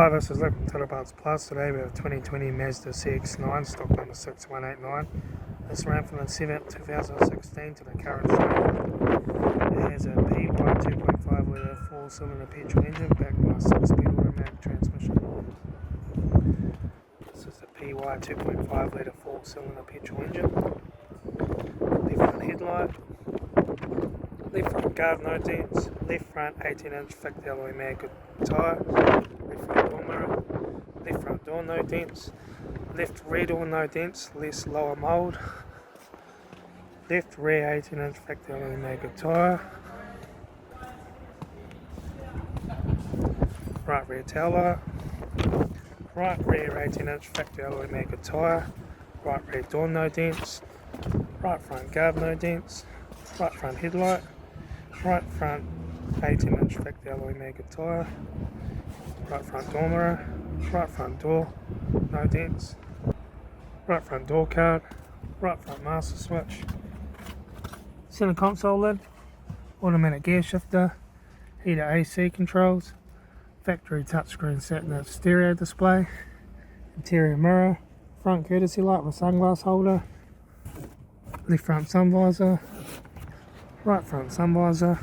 Hi, this is Litre Total Parts Plus. Today we have a 2020 Mazda CX-9, stock number 6189. This ran from the 7th 2016 to the current state. It has a PY 2.5 litre 4-cylinder petrol engine backed by a 6-speed automatic transmission. This is the PY 2.5 litre 4-cylinder petrol engine. Left front headlight, left front guard no dents, left front 18-inch thick alloy mag tyre, left front door mirror, left front door no dents, left rear door no dents, less lower mould, left rear 18-inch thick alloy mag tyre, right rear taillight, right rear 18-inch thick alloy mag tyre, right rear door no dents, right front guard no dents, right front headlight, right front 18-inch thick alloy mag tyre, right front door mirror, right front door no dents, right front door card, right front master switch, center console lid, automatic gear shifter, heater AC controls, factory touchscreen sat-nav stereo display, interior mirror, front courtesy light with sunglass holder, left front sun visor, right front sun visor,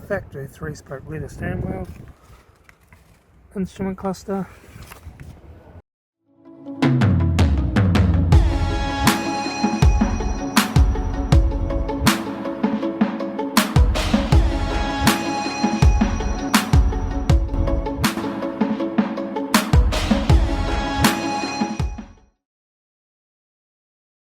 factory 3-spoke leather steering wheel, instrument cluster,